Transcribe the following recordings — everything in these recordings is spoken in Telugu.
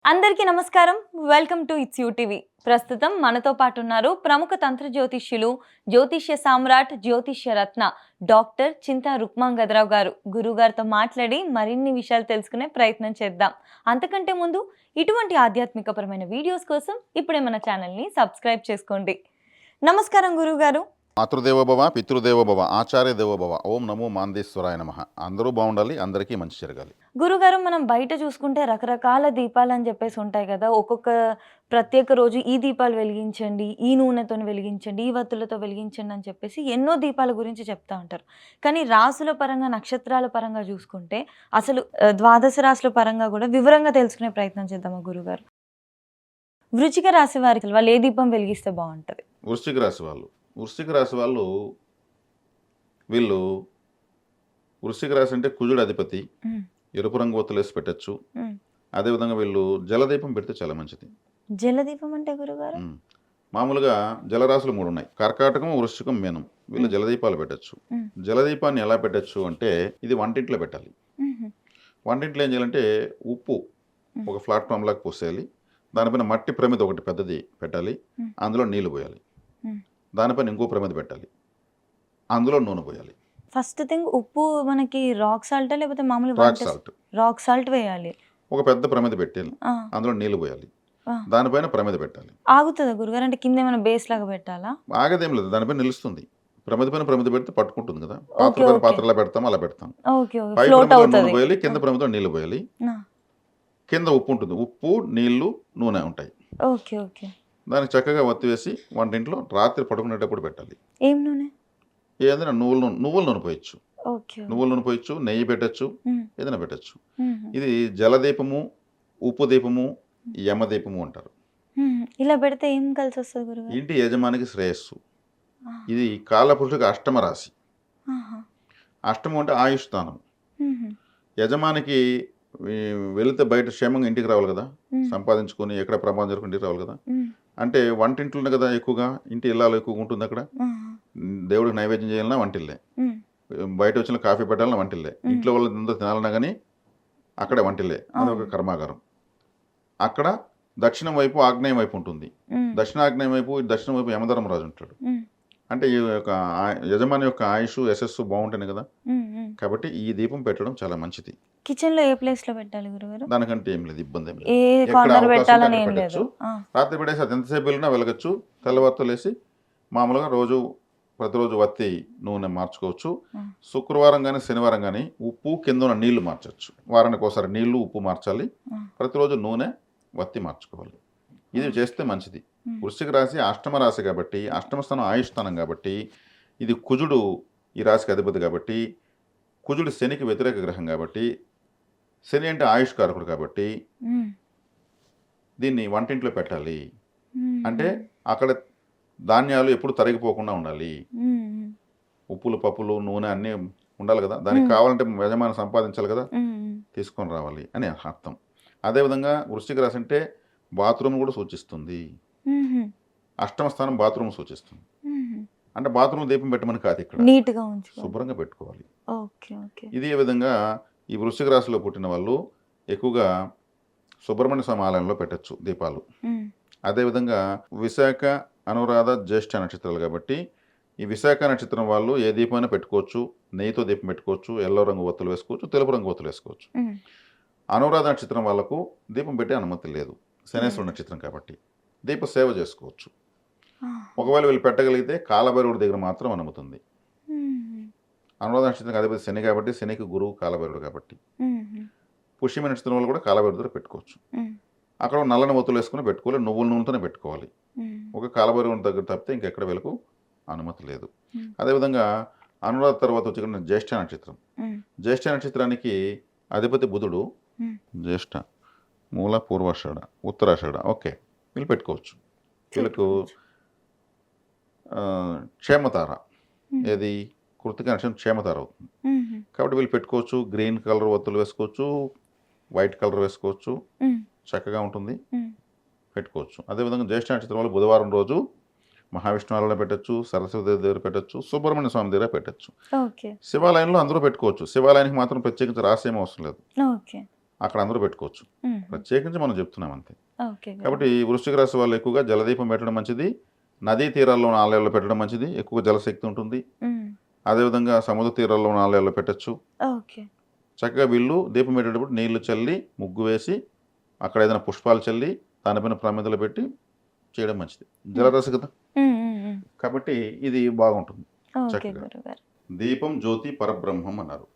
అందరికీ నమస్కారం. Welcome to it's you TV. ప్రస్తుతం మనతో పాటు ఉన్నారు ప్రముఖ తంత్ర జ్యోతిష్యులు, జ్యోతిష్య సామ్రాట్, జ్యోతిష్య రత్న డాక్టర్ చింతా రుక్మాంగదరావు గారు. గురువుగారితో మాట్లాడి మరిన్ని విషయాలు తెలుసుకునే ప్రయత్నం చేద్దాం. అంతకంటే ముందు ఇటువంటి ఆధ్యాత్మికపరమైన వీడియోస్ కోసం ఇప్పుడే మన ఛానల్‌ని సబ్స్క్రైబ్ చేసుకోండి. నమస్కారం గురువుగారు. మాతృదేవోభవ, పితృదేవోభవ, ఆచార్య దేవోభవ. ఓం నమో మాందేశ్వరాయ నమః. అందరూ బాగుండాలి, అందరికీ మంచి జరగాలి. గురుగారు, మనం బయట చూసుకుంటే రకరకాల దీపాలని చెప్పేసి ఉంటాయి కదా! ఒక్కొక్క ప్రత్యేక రోజు ఈ దీపాలు వెలిగించండి, ఈ నూనెతోని వెలిగించండి, ఈ వత్తులతో వెలిగించండి అని చెప్పేసి ఎన్నో దీపాల గురించి చెప్తా ఉంటారు. కానీ రాసుల పరంగా, నక్షత్రాల పరంగా చూసుకుంటే అసలు ద్వాదశ రాశుల పరంగా కూడా వివరంగా తెలుసుకునే ప్రయత్నం చేద్దామా గురుగారు? వృశ్చిక రాశి వారికి వాళ్ళు ఏ దీపం వెలిగిస్తే బావుంటది? వృశ్చిక రాశి వాళ్ళు వృశ్చిక రాశి వాళ్ళు వీళ్ళు వృశ్చిక రాశి అంటే కుజుడు అధిపతి. హ్మ్. ఎరుపు రంగు ఒత్తులేసి పెట్టచ్చు. హ్మ్. అదేవిధంగా వీళ్ళు జలదీపం పెడితే చాలా మంచిది. జలదీపం అంటే గురుగారు? ఉమ్. మామూలుగా జలరాశులు 3 ఉన్నాయి: కర్కాటకం, వృశ్చికం, మీనం. వీళ్ళు హ్మ్. జలదీపాలు పెట్టచ్చు. హ్మ్. జలదీపాన్ని ఎలా పెట్టచ్చు అంటే, ఇది వంటింట్లో పెట్టాలి. హుహు. వంటింట్లో ఏం చేయాలంటే, ఉప్పు హ్మ్. ఒక ప్లాట్ఫామ్ లాగా పోసేయాలి. దానిపైన మట్టి ప్రమిద ఒకటి పెద్దది పెట్టాలి. హ్మ్. అందులో నీళ్లు పోయాలి. హ్మ్. దానిపైన ఇంకో ప్రమిద పెట్టాలి. అందులో నూనె పోయాలి. ఫస్ట్ థింగ్ ఉప్పు మనకి రాక్ సాల్టా లేకపోతే మామూలు రాక్ వంట సాల్ట్ రాక్ సాల్ట్ వేయాలి. ఒక పెద్ద ప్రమిద పెట్టాలి. ఆ! అందులో నీళ్లు పోయాలి. ఆ! దానిపైన ప్రమిద పెట్టాలి. ఆగుతదా గురుగారు? అంటే కింద ఏమైనా బేస్ లాగా పెట్టాలా? ఆగదేం లేదు, దానిపైన నిలుస్తుంది. ప్రమిద పైన ప్రమిద పెడితే పట్టుకుంటుంది కదా. ఓకే. పాత్ర పైన ఓకే. పాత్ర ఎలా పెడతామో అలా పెడతాం. ఓకే. ఓకే. పై ఫ్లోట్ ప్రమిదలో నూనె అవుతది. పోయాలి, ఆ! కింద ప్రమిదలో నీళ్లు పోయాలి. ఆ! కింద ఉప్పు ఉంటుంది. ఉప్పు, నీళ్లు, నూనె ఉంటాయి. ఓకే. ఓకే. దానికి చక్కగా ఒత్తి వేసి వంటింట్లో రాత్రి పడుకునేటప్పుడు పెట్టాలి. ఏం నూనె? ఏదైనా నువ్వుల నూనె పోయొచ్చు. ఓకే. నువ్వుల నూనె పోయొచ్చు, నెయ్యి పెట్టచ్చు, హ్మ్. ఏదైనా పెట్టచ్చు. హుహు. ఇది జలదీపము, ఉప్పు దీపము, యమదీపము అంటారు. హుహు. ఇలా పెడితే ఏం కలిసొస్తది గురుగారు? ఇంటి యజమానికి శ్రేయస్సు. ఆ! ఇది కాలపురుషుడికి అష్టమ రాశి. ఆహా! అష్టమం అంటే ఆయుష్ స్థానం. హుహు. యజమానికి ఈ వెళితే బయట క్షేమంగా ఇంటికి రావాలి కదా. హ్మ్. సంపాదించుకొని ఎక్కడ ప్రమాదం జరగకుండా ఇంటికి రావాలి కదా. హ్మ్. అంటే వంటింట్లోనే కదా ఎక్కువగా, ఇంటి ఇల్లాలు ఎక్కువగా ఉంటుంది అక్కడ. ఆహా! దేవుడికి నైవేద్యం చేయాలన్నా వంటిల్లే. హ్మ్. బయట వచ్చిన కాఫీ పెట్టాలన్నా వంటిల్లే. హ్మ్. ఇంట్లో వాళ్ళందరూ తినాలన్నా కానీ అక్కడే వంటిల్లే. అదొక అవును. కర్మాగారం. అక్కడ దక్షిణం వైపు, ఆగ్నేయం వైపు ఉంటుంది. హ్మ్. దక్షిణాగ్నేయం వైపు, దక్షిణం వైపు యమధర్మరాజు ఉంటాడు. హ్మ్. అంటే ఈ యొక్క యజమాని యొక్క ఆయుష్, యశస్సు బాగుంటేనే కదా. హ్మ్. హ్మ్. కాబట్టి ఈ దీపం పెట్టడం చాలా మంచిది. కిచెన్‌లో ఏ ప్లేస్‌లో పెట్టాలి గురుగారు? దానికంటే ఏం లేదు, ఇబ్బంది ఏం లేదు. ఏ ఎక్కడ కార్నర్ అవకాశం ఉంటే పెట్టాలని అక్కడ ఏం లేదు. పెట్టచ్చు. ఆ! రాత్రి పెట్టేసి అది ఎంతసేపు వెళ్ళినా వెలగచ్చు. తెల్లవారితో లేసి మామూలుగా ప్రతిరోజు వత్తి నూనె మార్చుకోవచ్చు. ఆ! శుక్రవారం కానీ, శనివారం కానీ ఉప్పు కింద ఉన్న నీళ్లు మార్చచ్చు. వారానికి ఒకసారి నీళ్లు, ఉప్పు మార్చాలి. ఆ! ప్రతిరోజు నూనె, వత్తి మార్చుకోవాలి. ఇది ఓకే. చేస్తే మంచిది. హ్మ్. వృశ్చిక రాశి అష్టమ రాశి కాబట్టి, అష్టమ స్థానం ఆయుష్ స్థానం కాబట్టి, ఇది కుజుడు ఈ రాశికి అధిపతి కాబట్టి, కుజుడు శనికి వ్యతిరేక గ్రహం కాబట్టి, శని అంటే ఆయుష్ కారకుడు కాబట్టి హ్మ్. దీన్ని వంటింట్లో పెట్టాలి. అంటే హుహు. అక్కడ ధాన్యాలు ఎప్పుడు తరిగిపోకుండా ఉండాలి. హ్మ్. హ్మ్. ఉప్పులు, పప్పులు, నూనె అన్నీ ఉండాలి కదా. దానికి హ్మ్. కావాలంటే యజమాని సంపాదించాలి కదా. హ్మ్. హ్మ్. తీసుకొని రావాలి అని అర్థం. అదేవిధంగా వృశ్చిక రాశి అంటే బాత్రూమ్ కూడా సూచిస్తుంది. హుహు. అష్టమ స్థానం బాత్రూమ్ సూచిస్తుంది. హుహు. అంటే బాత్రూమ్ దీపం పెట్టమని కాదు ఇక్కడ. నీట్‌గా ఉంచుకోవాలి. శుభ్రంగా పెట్టుకోవాలి. ఓకే. ఓకే. ఇదే విధంగా ఈ వృశ్చిక రాశిలో పుట్టిన వాళ్ళు ఎక్కువగా సుబ్రహ్మణ్య స్వామి ఆలయంలో పెట్టచ్చు దీపాలు. హ్మ్. అదేవిధంగా విశాఖ, అనురాధ, జ్యేష్ఠ నక్షత్రాలు కాబట్టి ఈ విశాఖ నక్షత్రం వాళ్ళు ఏ దీపమైనా పెట్టుకోవచ్చు. నెయ్యితో దీపం పెట్టుకోవచ్చు, ఎల్లో రంగు ఒత్తులు వేసుకోవచ్చు, తెలుపు రంగు ఒత్తులు వేసుకోవచ్చు. హ్మ్. అనురాధ నక్షత్రం వాళ్ళకు దీపం పెట్టే అనుమతి లేదు, శనేశ్వర లేదు. నక్షత్రం కాబట్టి. దీప సేవ చేసుకోవచ్చు. ఆహా! ఒకవేళ వీళ్ళు పెట్టగలిగితే కాలభైరవుడి దగ్గర మాత్రం అనుమతి ఉంది. హుహు. అనురాధ నక్షత్రం అధిపతి శని కాబట్టి, శనికి గురువు కాలభైరవుడు కాబట్టి. హుహు. పుష్యమి నక్షత్రం వాళ్ళు కూడా కాలభైరవుడి దగ్గర పెట్టుకోవచ్చు. హ్మ్. అక్కడ నల్లని ఒత్తులు వేసుకుని పెట్టుకోవాలి, నువ్వుల నూనెతోనే పెట్టుకోవాలి. హ్మ్. ఒక కాలభైరవుని దగ్గర తప్పితే ఇంకెక్కడ వీళ్ళకు అనుమతి లేదు. హ్మ్. అదేవిధంగా అనురాధ తర్వాత వచ్చి జ్యేష్ఠ నక్షత్రం. హ్మ్. జ్యేష్ఠ నక్షత్రానికి అధిపతి బుధుడు. హ్మ్. జ్యేష్ఠ, మూల, పూర్వాషాఢ, ఉత్తరాషాఢ. ఓకే, వీళ్ళు పెట్టుకోవచ్చు. వీళ్ళకు పెట్టుకోవచ్చు. క్షేమతార. హ్మ్. ఏది కృతిక నక్షత్రం క్షేమతార అవుతుంది. హుహు. కాబట్టి వీళ్ళు పెట్టుకోవచ్చు. గ్రీన్ కలర్ ఒత్తులు వేసుకోవచ్చు, వైట్ కలర్ వేసుకోవచ్చు. హ్మ్. చక్కగా ఉంటుంది, హ్మ్. పెట్టుకోవచ్చు. అదేవిధంగా జ్యేష్ఠ నక్షత్రం వాళ్ళు బుధవారం రోజు మహావిష్ణు ఆలయంలో పెట్టచ్చు, సరస్వతి దేవి దగ్గర పెట్టచ్చు, సుబ్రహ్మణ్య స్వామి దగ్గర పెట్టచ్చు. ఓకే. శివాలయంలో అందరూ పెట్టుకోవచ్చు. శివాలయానికి మాత్రం ప్రత్యేకించి రాసేం అవసరం లేదు. ఓకే. అక్కడ అందరూ పెట్టుకోవచ్చు. మ్మ్. ప్రత్యేకించి మనం చెప్తున్నాం అంతే. ఓకే గురుగారు. కాబట్టి వృశ్చిక రాశి వాళ్ళు ఎక్కువగా జలదీపం పెట్టడం మంచిది. నదీ తీరాల్లో ఉన్న ఆలయాల్లో పెట్టడం మంచిది. ఎక్కువ జలశక్తి ఉంటుంది. మ్మ్. అదేవిధంగా సముద్ర తీరాల్లో ఉన్న ఆలయాల్లో పెట్టచ్చు. ఓకే. చక్కగా వీళ్ళు దీపం పెట్టేటప్పుడు నీళ్లు చల్లి ముగ్గు వేసి అక్కడ ఏదైనా పుష్పాలు చల్లి దానిపైన ప్రమిదలు పెట్టి చేయడం మంచిది. జలరాశి కదా, మ్మ్, మ్మ్, మ్మ్. కాబట్టి ఇది బాగుంటుంది. ఓకే చక్కగా. గురుగారు. దీపం జ్యోతి పరబ్రహ్మం అన్నారు.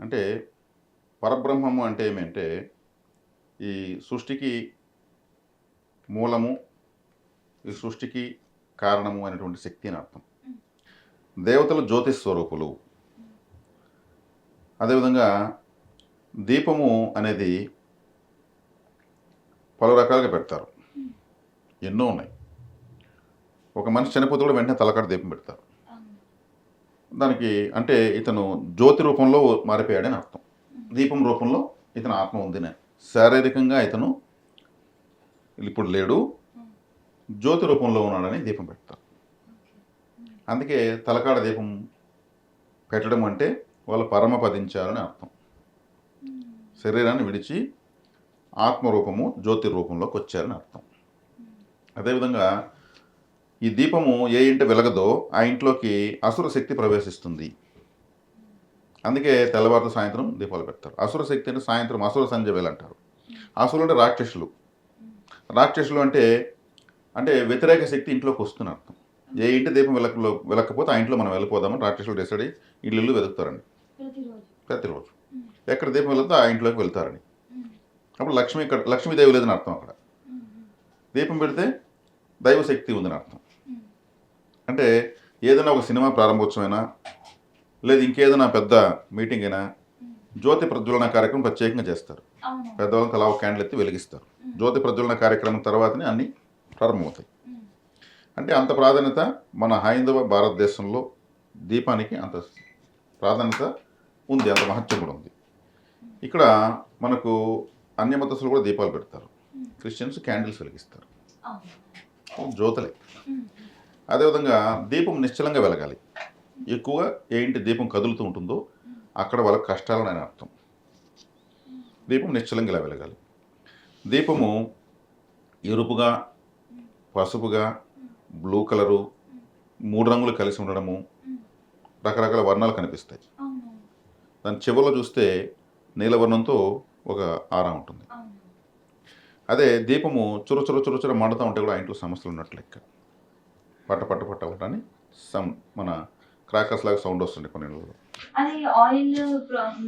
అంటే పరబ్రహ్మము అంటే ఏమంటే ఈ సృష్టికి మూలము, ఈ సృష్టికి కారణము అనేటువంటి శక్తి అని అర్థం. దేవతలు జ్యోతి స్వరూపులు. అదేవిధంగా దీపము అనేది పలు రకాలుగా పెడతారు, ఎన్నో ఉన్నాయి. ఒక మనిషి చనిపోతే కూడా వెంటనే తలకాడ దీపం పెడతారు. దానికి అంటే ఇతను జ్యోతి రూపంలో మారిపోయాడని అర్థం. దీపం రూపంలో ఇతను ఆత్మ ఉందని, శారీరకంగా ఇతను ఇప్పుడు లేడు, జ్యోతి రూపంలో ఉన్నాడని దీపం పెడతారు. అందుకే తలకాడ దీపం పెట్టడం అంటే వాళ్ళు పరమపదించారని అర్థం. శరీరాన్ని విడిచి ఆత్మరూపము జ్యోతి రూపంలోకి వచ్చారని అర్థం. అదేవిధంగా ఈ దీపము ఏ ఇంట వెలగదో ఆ ఇంట్లోకి అసుర శక్తి ప్రవేశిస్తుంది. అందుకే తెల్లవారుతో సాయంత్రం దీపాలు పెడతారు. అసుర శక్తి అంటే సాయంత్రం అసుర సంధ్య వేళ అంటారు. అసురులు అంటే రాక్షసులు. రాక్షసులు అంటే అంటే వ్యతిరేక శక్తి ఇంట్లోకి వస్తున్న అర్థం. ఏ ఇంటి దీపం వెలకపోతే ఆ ఇంట్లో మనం వెళ్ళిపోదామని రాక్షసులు డిసైడ్ అయ్యి ఇల్లు వెతుకుతారండి ప్రతిరోజు. ఎక్కడ దీపం వెళ్తే ఆ ఇంట్లోకి వెళ్తారని. అప్పుడు లక్ష్మీదేవి లేదని అర్థం. అక్కడ దీపం పెడితే దైవశక్తి ఉందని అర్థం. అంటే ఏదైనా ఒక సినిమా ప్రారంభోత్సవమైనా లేదు ఇంకేదైనా పెద్ద మీటింగ్ అయినా జ్యోతి ప్రజ్వలన కార్యక్రమం ప్రత్యేకంగా చేస్తారు. పెద్దవాళ్ళకి అలా ఒక క్యాండిల్ ఎత్తి వెలిగిస్తారు. జ్యోతి ప్రజ్వలన కార్యక్రమం తర్వాతనే అన్నీ ప్రారంభమవుతాయి. అంటే అంత ప్రాధాన్యత మన హైందవ భారతదేశంలో దీపానికి అంత ప్రాధాన్యత ఉంది, అంత మహత్యం కూడా ఉంది. ఇక్కడ మనకు అన్యమతస్తులు కూడా దీపాలు పెడతారు. క్రిస్టియన్స్ క్యాండిల్స్ వెలిగిస్తారు, జ్యోతులే. అదేవిధంగా దీపం నిశ్చలంగా వెలగాలి. ఎక్కువగా ఏ ఇంటి దీపం కదులుతూ ఉంటుందో అక్కడ వాళ్ళకి కష్టాలని అని అర్థం. దీపం నిశ్చలంగా ఇలా వెలగాలి. దీపము ఎరుపుగా, పసుపుగా, బ్లూ కలరు, 3 రంగులు కలిసి ఉండడము, రకరకాల వర్ణాలు కనిపిస్తాయి. దాని చివరిలో చూస్తే నీలవర్ణంతో ఒక ఆరా ఉంటుంది. అదే దీపము చురుచుర మండుతూ ఉంటే కూడా ఆ ఇంట్లో సమస్యలు ఉన్నట్లు లెక్క. పట్ట ఉంటాని మన క్రాకర్స్ లాగా సౌండ్ వస్తుంది కొన్ని ఇళ్ళలో. అది ఆయిల్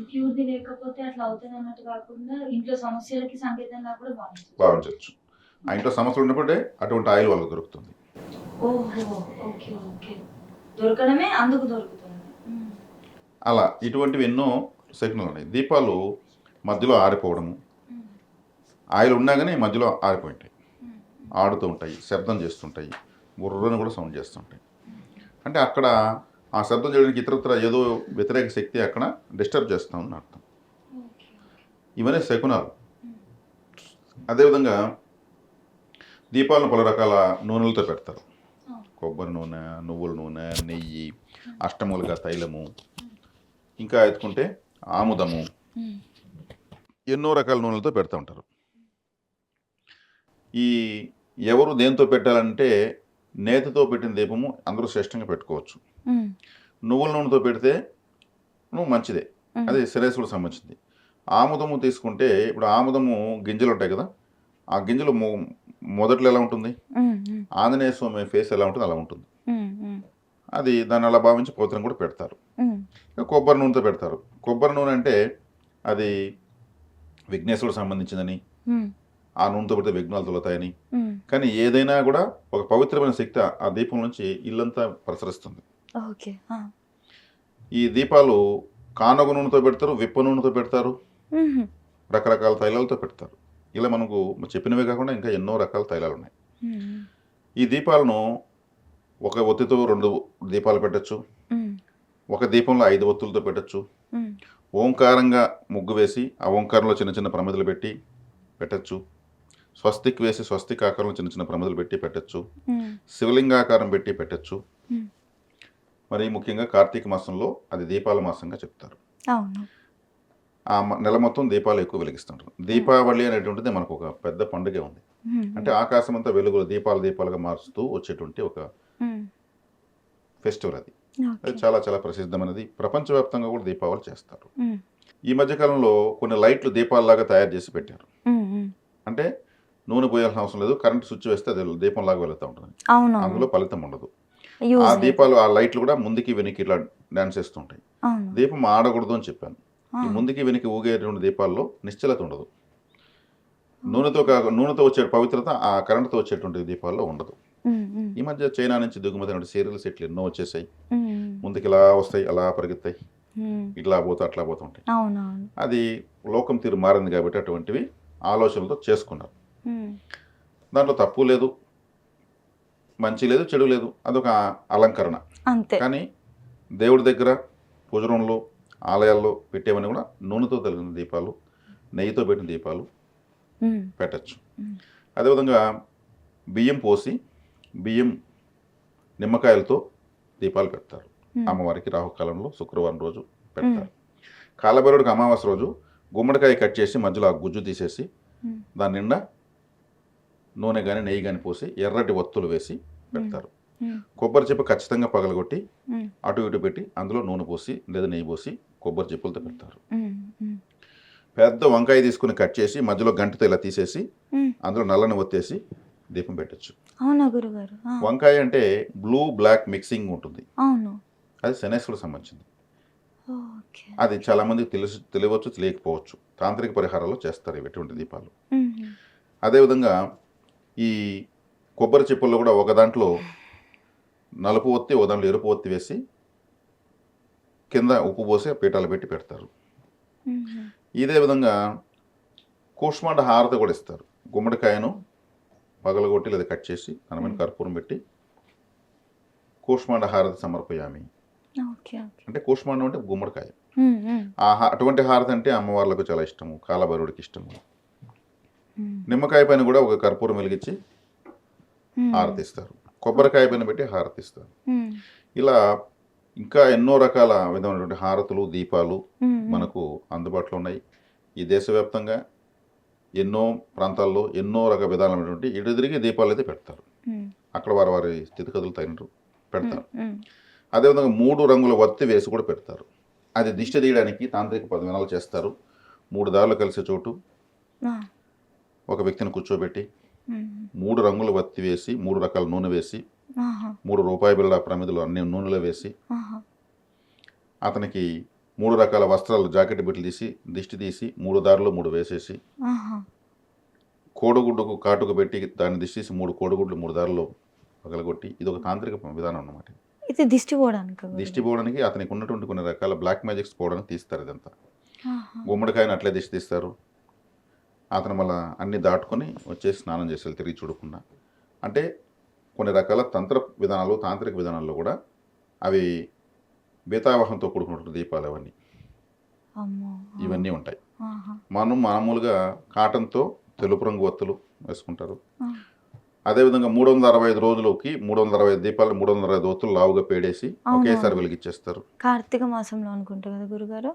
ప్యూర్ది లేకపోతే అట్లా అవుతుంది అన్నట్టు కాకుండా ఇంట్లో సమస్యలకి సంకేతంగా కూడా భావించవచ్చు. ఆ ఇంట్లో సమస్యలు ఉన్నప్పుడే అటువంటి ఆయిల్ వాళ్ళకి దొరుకుతుంది. ఓహో, ఓకే ఓకే. దొరకడమే అందుకు దొరుకుతుంది. అలా ఇటువంటివి ఎన్నో శకునాలు ఉన్నాయి. దీపాలు మధ్యలో ఆరిపోవడము, ఆయిల్ ఉన్నా కానీ మధ్యలో ఆరిపోయింటాయి, ఆడుతూ ఉంటాయి, శబ్దం చేస్తుంటాయి, బుర్రని కూడా సౌండ్ చేస్తుంటాయి. అంటే అక్కడ ఆ శబ్దం చేయడానికి ఇతరత్ర ఏదో వ్యతిరేక శక్తి అక్కడ డిస్టర్బ్ చేస్తామని అర్థం. ఇవన్నీ శకునాలు. అదేవిధంగా దీపాలను పలు రకాల నూనెలతో పెడతారు. కొబ్బరి నూనె, నువ్వుల నూనె, నెయ్యి, అష్టమూలిక తైలము, ఇంకా ఎత్తుకుంటే ఆముదము, ఎన్నో రకాల నూనెలతో పెడతా ఉంటారు. ఈ ఎవరు దేంతో పెట్టాలంటే నేతితో పెట్టిన దీపము అందరూ శ్రేష్టంగా పెట్టుకోవచ్చు. నువ్వుల నూనెతో పెడితే మంచిదే, అది శిరేశ్వరుడు సంబంధించింది. ఆముదము తీసుకుంటే ఇప్పుడు ఆముదము గింజలు ఉంటాయి కదా, ఆ గింజలు మొదట్లో ఎలా ఉంటుంది, ఆంజనేయ స్వామి ఫేస్ ఎలా ఉంటుంది అలా ఉంటుంది. అది దాన్ని అలా భావించి పోతనం కూడా పెడతారు. కొబ్బరి నూనెతో పెడతారు. కొబ్బరి నూనె అంటే అది విఘ్నేశ్వరుడు సంబంధించిందని, ఆ నూనెతో పెడితే విఘ్నాలు తొలతాయని. కానీ ఏదైనా కూడా ఒక పవిత్రమైన శక్తి ఆ దీపం నుంచి ఇల్లంతా ప్రసరిస్తుంది. ఈ దీపాలు కానగ నూనెతో పెడతారు, విప్ప నూనెతో పెడతారు, రకరకాల తైలాలతో పెడతారు. ఇలా మనకు చెప్పినవే కాకుండా ఇంకా ఎన్నో రకాల తైలాలు ఉన్నాయి. ఈ దీపాలను ఒక ఒత్తితో 2 దీపాలు పెట్టచ్చు, ఒక దీపంలో 5 ఒత్తులతో పెట్టచ్చు, ఓంకారంగా ముగ్గు వేసి ఆ ఓంకారంలో చిన్న చిన్న ప్రమిదలు పెట్టి పెట్టచ్చు, స్వస్తిక్ వేసి స్వస్తిక్ ఆకారంలో చిన్న చిన్న ప్రమిదలు పెట్టి పెట్టచ్చు, శివలింగాకారం పెట్టి పెట్టచ్చు. మరి ముఖ్యంగా కార్తీక మాసంలో అది దీపాల మాసంగా చెప్తారు. నెల మొత్తం దీపాలు ఎక్కువ వెలిగిస్తుంటారు. దీపావళి అనేటువంటిది మనకు ఒక పెద్ద పండుగే ఉంది. అంటే ఆకాశం అంతా వెలుగులు దీపాలుగా మారుస్తూ వచ్చేటువంటి ఒక ఫెస్టివల్ అది. అది చాలా చాలా ప్రసిద్ధమైనది. ప్రపంచవ్యాప్తంగా కూడా దీపావళి చేస్తారు. ఈ మధ్యకాలంలో కొన్ని లైట్లు దీపాలలాగా తయారు చేసి పెట్టారు. అంటే నూనె పోయాల్సిన అవసరం లేదు, కరెంట్ స్విచ్ వేస్తే అది దీపంలాగా వెళుతూ ఉంటుంది. అందులో ఫలితం ఉండదు. ఆ దీపాలు ఆ లైట్లు కూడా ముందుకి వెనక్కి ఇట్లా డాన్స్ చేస్తుంటాయి. దీపం ఆడకూడదు అని చెప్పాను. ఈ ముందుకి వెనక్కి ఊగేటువంటి దీపాల్లో నిశ్చలత ఉండదు. నూనెతో వచ్చే పవిత్రత ఆ కరెంటుతో వచ్చేటువంటి దీపాల్లో ఉండదు. ఈ మధ్య చైనా నుంచి దిగుమతి సీరియల్ సెట్లు ఎన్నో వచ్చేసాయి. ముందుకు ఇలా వస్తాయి, అలా పరిగెత్తాయి, ఇట్లా పోతా అట్లా పోతుంటాయి. అది లోకం తీరు మారింది కాబట్టి అటువంటివి ఆలోచనలతో చేసుకున్నారు. దాంట్లో తప్పు లేదు, మంచి లేదు, చెడు లేదు. అదొక అలంకరణ. కానీ దేవుడి దగ్గర పూజ రూమ్లో ఆలయాల్లో పెట్టేవన్నీ కూడా నూనెతో తగిలిన దీపాలు, నెయ్యితో పెట్టిన దీపాలు పెట్టచ్చు. అదేవిధంగా బియ్యం పోసి నిమ్మకాయలతో దీపాలు పెడతారు. అమ్మవారికి రాహుకాలంలో శుక్రవారం రోజు పెడతారు. కాలభైరవుడికి అమావాస్య రోజు గుమ్మడికాయ కట్ చేసి మధ్యలో ఆ గుజ్జు తీసేసి దాని నిండా నూనె కానీ నెయ్యి కానీ పోసి ఎర్రటి ఒత్తులు వేసి పెడతారు. కొబ్బరి చెప్పు ఖచ్చితంగా పగలగొట్టి అటు ఇటు పెట్టి అందులో నూనె పోసి లేదా నెయ్యి పోసి కొబ్బరి చెప్పులతో పెడతారు. పెద్ద వంకాయ తీసుకుని కట్ చేసి మధ్యలో గంటతో ఇలా తీసేసి అందులో నల్లని ఒత్తేసి దీపం పెట్టచ్చు. వంకాయ అంటే బ్లూ బ్లాక్ మిక్సింగ్ ఉంటుంది. అది శనేశ్వరుడు సంబంధించింది. అది చాలా మందికి తెలియవచ్చు, తెలియకపోవచ్చు. తాంత్రిక పరిహారాలు చేస్తారు ఇటువంటి దీపాలు. అదేవిధంగా ఈ కొబ్బరి చెప్పుల్లో కూడా ఒక దాంట్లో నలుపు ఒత్తి ఒక దాంట్లో ఎరుపు ఒత్తి వేసి కింద ఉప్పు పోసి పీఠాలు పెట్టి పెడతారు. ఇదే విధంగా కూష్మాండ హారతి కూడా ఇస్తారు. గుమ్మడికాయను పగలగొట్టి లేదా కట్ చేసి దాని మీద కర్పూరం పెట్టి కూష్మాండ హారతి సమర్పయామి అంటే కూష్మాండం అంటే గుమ్మడికాయ. అటువంటి హారతి అంటే అమ్మవార్లకు చాలా ఇష్టము, కాలభైరవుడికి ఇష్టము. నిమ్మకాయ పైన కూడా ఒక కర్పూరం వెలిగించి హారతిస్తారు. కొబ్బరికాయ పైన పెట్టి హారతిస్తారు. ఇలా ఇంకా ఎన్నో రకాల విధమైనటువంటి హారతులు, దీపాలు మనకు అందుబాటులో ఉన్నాయి. ఈ దేశవ్యాప్తంగా ఎన్నో ప్రాంతాల్లో ఎన్నో రకాల విధానమైనటువంటి ఇటు తిరిగి దీపాలు అయితే పెడతారు. అక్కడ వారి స్థితిగతులు తగినట్టు పెడతారు. అదేవిధంగా 3 రంగుల వత్తి వేసి కూడా పెడతారు. అది దిష్టి తీయడానికి తాంత్రిక విధానాలు చేస్తారు. 3 దారులు కలిసే చోటు ఒక వ్యక్తిని కూర్చోబెట్టి 3 రంగుల వత్తి వేసి 3 రకాల నూనె వేసి 3 రూపాయి బిళ్ళ ప్రమిదలు అన్ని నూనెలో వేసి అతనికి 3 రకాల వస్త్రాలు జాకెట్ బిట్లు తీసి దిష్టి తీసి 3 దారులు 3 వేసేసి కోడిగుడ్డుకు కాటుకు పెట్టి దాన్ని దిష్టి తీసి 3 కోడిగుడ్లు 3 దారులు పగలగొట్టి ఇది ఒక తాంత్రిక విధానం అన్నమాట. ఇది దిష్టి పోవడానికి అతనికి ఉన్నటువంటి కొన్ని రకాల బ్లాక్ మ్యాజిక్స్ పోవడానికి తీస్తారు. ఇదంతా గుమ్మడికాయని అట్లే దిష్టి తీస్తారు. అతను మళ్ళీ అన్ని దాటుకొని వచ్చేసి స్నానం చేసేది తిరిగి చూడకుండా. అంటే కొన్ని రకాల తాంత్రిక విధానాల్లో కూడా అవి బీతావాహంతో కూడుకున్నటువంటి దీపాలు ఇవన్నీ ఉంటాయి. మనం మామూలుగా కాటన్తో తెలుపు రంగు ఒత్తులు వేసుకుంటారు. అదేవిధంగా 365 రోజులకి 365 దీపాలు 365 ఒత్తులు లావుగా పేడేసి ఒకేసారి వెలిగించేస్తారు. కార్తీక మాసంలో అనుకుంటా కదా గురుగారు.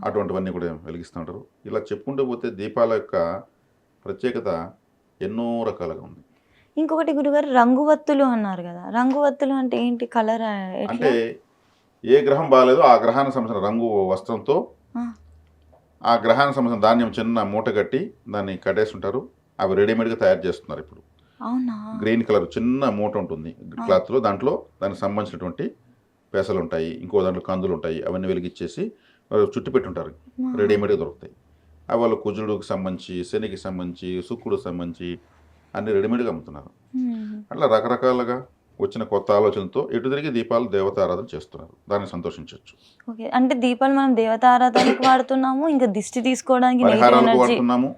అటువంటివన్నీ కూడా వెలిగిస్తుంటారు. ఇలా చెప్పుకుంటూ పోతే దీపాల యొక్క ప్రత్యేకత ఎన్నో రకాలుగా ఉంది. ఇంకొకటి గురుగారు రంగువత్తులు అన్నారు కదా. రంగువత్తులు అంటే ఏంటి? కలర్ అంటే ఏ గ్రహం బాగాలేదో ఆ గ్రహానికి సంబంధించిన రంగు వస్త్రంతో ఆ గ్రహానికి సంబంధించిన ధాన్యం చిన్న మూట కట్టి దాన్ని కట్టేస్తుంటారు. అవి రెడీమేడ్గా తయారు చేస్తున్నారు ఇప్పుడు. గ్రీన్ కలర్ చిన్న మూట ఉంటుంది క్లాత్లో. దాంట్లో దానికి సంబంధించినటువంటి పెసలు ఉంటాయి, ఇంకో దాంట్లో కందులు ఉంటాయి. అవన్నీ వెలిగించేసి చుట్టు పెట్టుంటారు, రెడీమేడ్గా దొరుకుతాయి. అవి వాళ్ళు కుజుడుకి సంబంధించి, శనికి సంబంధించి, శుక్రుడికి సంబంధించి అన్ని రెడీమేడ్గా అమ్ముతున్నారు. అట్లా రకరకాలుగా వచ్చిన కొత్త ఆలోచనతో ఎటు తిరిగి దీపాలు దేవతారాధన చేస్తున్నారు. దాన్ని సంతోషించవచ్చు. ఓకే, అంటే దీపాలు మనం దేవతారాధనకు వాడుతున్నాము, ఇంకా దిష్టి తీసుకోవడానికి పరిహారాలకు వాడుతున్నాము,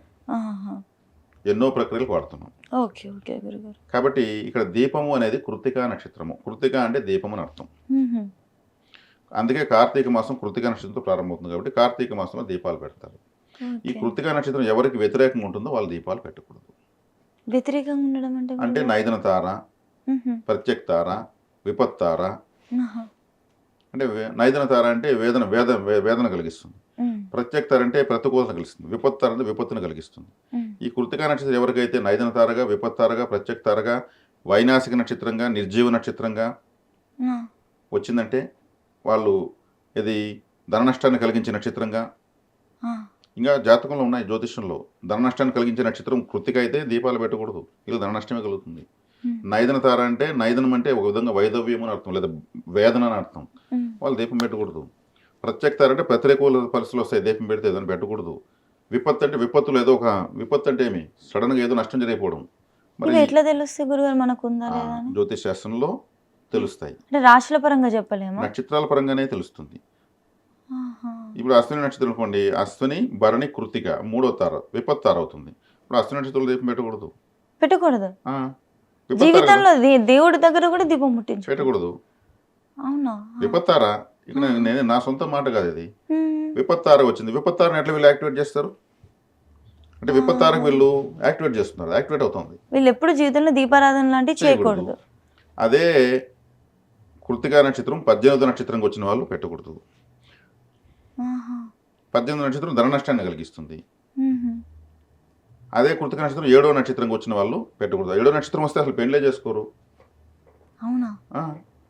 ఎన్నో ప్రక్రియలకు వాడుతున్నాం. ఓకే ఓకే గురుగారు. కాబట్టి ఇక్కడ దీపము అనేది కృత్తికా నక్షత్రము. కృత్తిక అంటే దీపము అని అర్థం. అందుకే కార్తీక మాసం కృత్తికా నక్షత్రంతో ప్రారంభమవుతుంది కాబట్టి కార్తీక మాసంలో దీపాలు పెడతారు. ఈ కృత్తికా నక్షత్రం ఎవరికి వ్యతిరేకంగా ఉంటుందో వాళ్ళు దీపాలు పెట్టకూడదు. వ్యతిరేకంగా ఉండడం అంటే నైదన తార, ప్రత్యక్ తార, విపత్ తార. అంటే నైదన తార అంటే వేదన కలిగిస్తుంది. ప్రత్యక్తార అంటే ప్రతికూలత కలిగిస్తుంది, విపత్తార అంటే విపత్తును కలిగిస్తుంది. ఈ కృత్తికా నక్షత్రం ఎవరికైతే నైదన తారగా, విపత్తారగా, ప్రత్యక్తారగా, వైనాశిక నక్షత్రంగా, నిర్జీవ నక్షత్రంగా వచ్చిందంటే వాళ్ళు ఇది ధన నష్టాన్ని కలిగించే నక్షత్రంగా, ఇంకా జాతకంలో ఉన్నాయి జ్యోతిష్యంలో ధన నష్టాన్ని కలిగించే నక్షత్రం కృత్తిక అయితే దీపాలు పెట్టకూడదు, ఇలా ధన నష్టమే కలుగుతుంది. నైదన తార అంటే నైదనం అంటే ఒక విధంగా వైదవ్యం అని అర్థం, లేదా వేదన అని అర్థం, వాళ్ళు దీపం పెట్టకూడదు. ప్రత్యక్తార అంటే ప్రతికూల పరిస్థితులు వస్తాయి, దీపం పెడితే ఏదైనా పెట్టకూడదు. విపత్తు అంటే విపత్తులు, ఏదో ఒక విపత్తు అంటే ఏమి సడన్గా ఏదో నష్టం జరిగిపోవడం. మరి ఎట్లా తెలుస్తుంది గురుగారు మనకు ఉందా లేదా అని? జ్యోతిష్ శాస్త్రంలో తెలుస్తాయి, అంటే రాశుల పరంగా చెప్పలేమా? నక్షత్రాల పరంగానే తెలుస్తుంది. ఇప్పుడు అశ్విని నక్షత్రం అనుకోండి, అశ్విని భరణి కృత్తిక 3వ తార విపత్తార అవుతుంది. ఇప్పుడు అశ్విని నక్షత్రంలో దీపం పెట్టకూడదు, పెట్టకూడదు. విపత్తార జీవితంలో దేవుడి దగ్గర కూడా దీపం ముట్టించు పెట్టకూడదు. అవునా? విపత్తార ఇక్కడ నేను నా సొంత మాట కాదు, ఇది విపత్తార వచ్చింది. విపత్తారని ఎట్లా వీళ్ళు యాక్టివేట్ చేస్తారు అంటే విపత్తారకు వీళ్ళు యాక్టివేట్ చేస్తున్నారు, యాక్టివేట్ అవుతుంది. వీళ్ళు ఎప్పుడు జీవితంలో దీపారాధన లాంటివి చేయకూడదు. అదే కృత్తికా నక్షత్రం 18వ నక్షత్రంకి వచ్చిన వాళ్ళు పెట్టకూడదు. 18వ నక్షత్రం ధన నష్టాన్ని కలిగిస్తుంది. అదే కృత్తిక నక్షత్రం 7వ నక్షత్రంకి వచ్చిన వాళ్ళు పెట్టకూడదు. 7వ నక్షత్రం వస్తే అసలు పెళ్ళే చేసుకోరు. అవునా?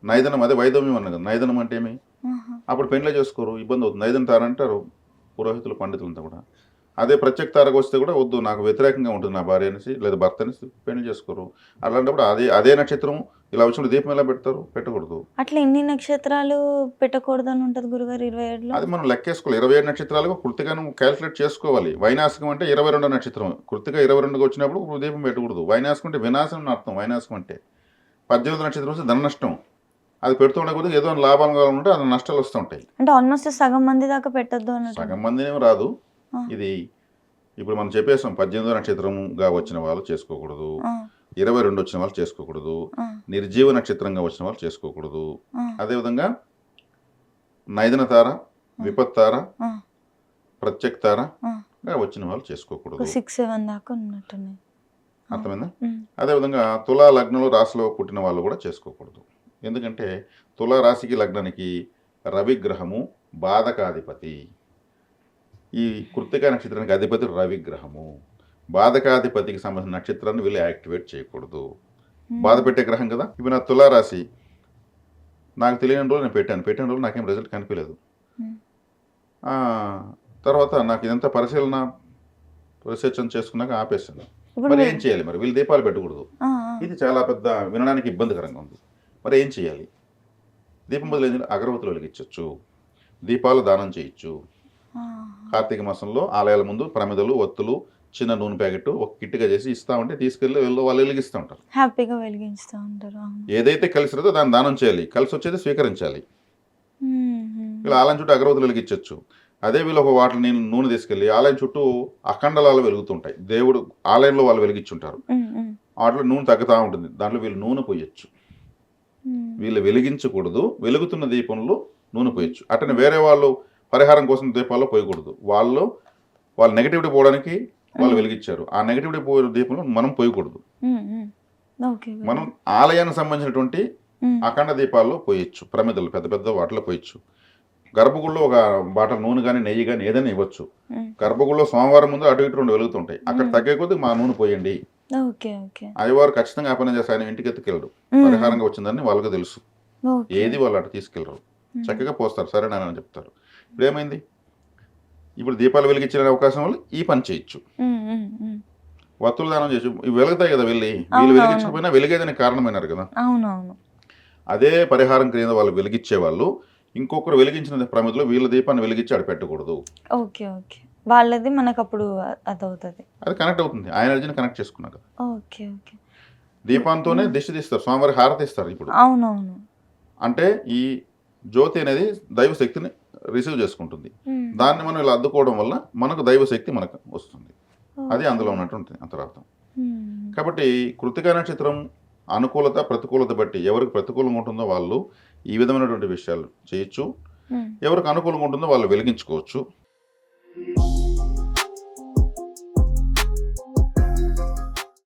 నైదనం అదే వైదవ్యం అన్న కదా, నైదనం అంటే ఏమి, అప్పుడు పెళ్ళే చేసుకోరు, ఇబ్బంది అవుతుంది. నైదన తార అంటారు పురోహితులు పండితులంతా కూడా. అదే ప్రత్యేక తారకు వస్తే కూడా వద్దు, నాకు వ్యతిరేకంగా ఉంటుంది నా భార్య అనేసి లేదా భర్త అనేసి పెళ్లి చేసుకోరు. అలాంటప్పుడు అదే నక్షత్రం ఇలా వచ్చినప్పుడు దీపం ఎలా పెడతారు, పెట్టకూడదు. అట్లా ఎన్ని నక్షత్రాలు పెట్టకూడదు అని ఉంటుంది గురుగారు 27లో? అది మనం లెక్కేసుకోవాలి. 27 నక్షత్రాలుగా కృత్తికను క్యాలిక్యులేట్ చేసుకోవాలి. వైనాశకం అంటే 22వ నక్షత్రం, కృత్తిక 22గా వచ్చినప్పుడు దీపం పెట్టకూడదు. వైనాశకం అంటే వినాశం అని అర్థం. వైనాశకం అంటే 18వ నక్షత్రం వస్తే ధన నష్టం, అది పెడుతూ ఉండకపోతే ఏదో లాభాలు కావాలంటే అది నష్టాలు వస్తూ ఉంటాయి. అంటే ఆల్మోస్ట్ సగం మంది దాకా పెట్టద్దు అన్నట్టు. సగం మంది ఏమి రాదు. ఇది ఇప్పుడు మనం చెప్పేసాం, 18వ నక్షత్రంగా వచ్చిన వాళ్ళు చేసుకోకూడదు, 22 వచ్చిన వాళ్ళు చేసుకోకూడదు, నిర్జీవ నక్షత్రంగా వచ్చిన వాళ్ళు చేసుకోకూడదు. అదేవిధంగా నైదన తార, విపత్తార, ప్రత్యక్తారగా వచ్చిన వాళ్ళు చేసుకోకూడదు. 6-7 దాకా ఉన్నట్టున్నాయి. అర్థమైందా? అదేవిధంగా తులా లగ్నంలో రాశిలో పుట్టిన వాళ్ళు కూడా చేసుకోకూడదు. ఎందుకంటే తులా రాశికి లగ్నానికి రవిగ్రహము బాధకాధిపతి. ఈ కృత్తికా నక్షత్రానికి అధిపతి రవిగ్రహము. బాధకాధిపతికి సంబంధించిన నక్షత్రాన్ని వీళ్ళు యాక్టివేట్ చేయకూడదు. బాధ పెట్టే గ్రహం కదా. ఇప్పుడు నా తులారాశి నాకు తెలియని రోజు నేను పెట్టిన రోజు నాకేం రిజల్ట్ కనిపించలేదు. తర్వాత నాకు ఇదంతా రీసెర్చ్ చేసుకున్నాక ఆపేసాను. మరి ఏం చేయాలి? మరి వీళ్ళు దీపాలు పెట్టకూడదు. ఇది చాలా పెద్ద వినడానికి ఇబ్బందికరంగా ఉంది. మరి ఏం చేయాలి? దీపం బదులు అగరవత్తులు వెలిగించవచ్చు, దీపాలు దానం చేయొచ్చు. కార్తీక మాసంలో ఆలయాల ముందు ప్రమిదలు, ఒత్తులు, చిన్న నూనె ప్యాకెట్ ఒక కిట్గా చేసి ఇస్తా ఉంటే తీసుకెళ్ళి వాళ్ళు వెలిగిస్తూ ఉంటారు, హ్యాపీగా వెలిగిస్తూ ఉంటారు. ఏదైతే కలిసి రాదో దాన్ని దానం చేయాలి, కలిసి వచ్చేది స్వీకరించాలి. వీళ్ళు ఆలయం చుట్టూ అగరవత్తులు వెలిగించవచ్చు. అదే వీళ్ళు ఒక వాటర్ నూనె తీసుకెళ్ళి ఆలయం చుట్టూ అఖండలాలు వెలుగుతుంటాయి, దేవుడు ఆలయంలో వాళ్ళు వెలిగించుంటారు, వాటిలో నూనె తగ్గుతూ ఉంటుంది, దాంట్లో వీళ్ళు నూనె పోయొచ్చు. వీళ్ళు వెలిగించకూడదు, వెలుగుతున్న దీపంలో నూనె పోయొచ్చు. అట్లనే వేరే వాళ్ళు పరిహారం కోసం దీపాల్లో పోయకూడదు. వాళ్ళు నెగిటివిటీ పోవడానికి వాళ్ళు వెలిగించారు, ఆ నెగిటివిటీ పోయే దీపంలో మనం పోయకూడదు. మనం ఆలయానికి సంబంధించినటువంటి అఖండ దీపాల్లో పోయొచ్చు, ప్రమిదలు పెద్ద పెద్ద వాటిలో పోయొచ్చు. గర్భగుడిలో ఒక బాటల్ నూనె కానీ నెయ్యి కానీ ఏదైనా ఇవ్వచ్చు. గర్భగుడిలో సోమవారం ముందు అటు ఇటు 2 వెలుగుతుంటాయి, అక్కడ తగ్గే కొద్ది మా నూనె పోయండి. అయ్యవారు ఖచ్చితంగా ఆ పని చేస్తే ఆయన ఇంటికి ఎత్తుకెళ్ళడు, పరిహారంగా వచ్చిందని వాళ్ళకి తెలుసు. ఏది వాళ్ళు అటు తీసుకెళ్ళరు, చక్కగా పోస్తారు, సరేనని చెప్తారు. ఇప్పుడు ఏమైంది? ఇప్పుడు దీపాలు వెలిగించిన అవకాశం వల్ల ఈ పని చేయొచ్చు, వత్తులు దానం చేయొచ్చు. ఇవి వెలుగుతాయి కదా, వీళ్ళు వెలిగించకపోయినా వెలిగేదని కారణమైనారు కదా. అదే పరిహారం క్రియ వాళ్ళు వెలిగించే వాళ్ళు ఇంకొకరు వెలిగించిన ప్రమిదలో వీళ్ళ దీపాన్ని వెలిగించి ఆడ పెట్టకూడదు. వాళ్ళది మనకు అప్పుడు అదవుతుంది, అది కనెక్ట్ అవుతుంది, ఆ ఎనర్జీని కనెక్ట్ చేసుకున్నాక. దీపంతోనే దిష్టి తీస్తారు, స్వామివారి హారతి ఇస్తారు. ఇప్పుడు అవునవును, అంటే ఈ జ్యోతి అనేది దైవ శక్తిని రిసీవ్ చేసుకుంటుంది, దాన్ని మనం ఇలా అద్దుకోవడం వల్ల మనకు దైవ శక్తి మనకు వస్తుంది. అది అందులో ఉన్నటువంటి అంతరార్థం. కాబట్టి కృత్తికా నక్షత్రం అనుకూలత ప్రతికూలత బట్టి ఎవరికి ప్రతికూలంగా ఉంటుందో వాళ్ళు ఈ విధమైనటువంటి విషయాలు చేయొచ్చు, ఎవరికి అనుకూలంగా ఉంటుందో వాళ్ళు వెలిగించుకోవచ్చు.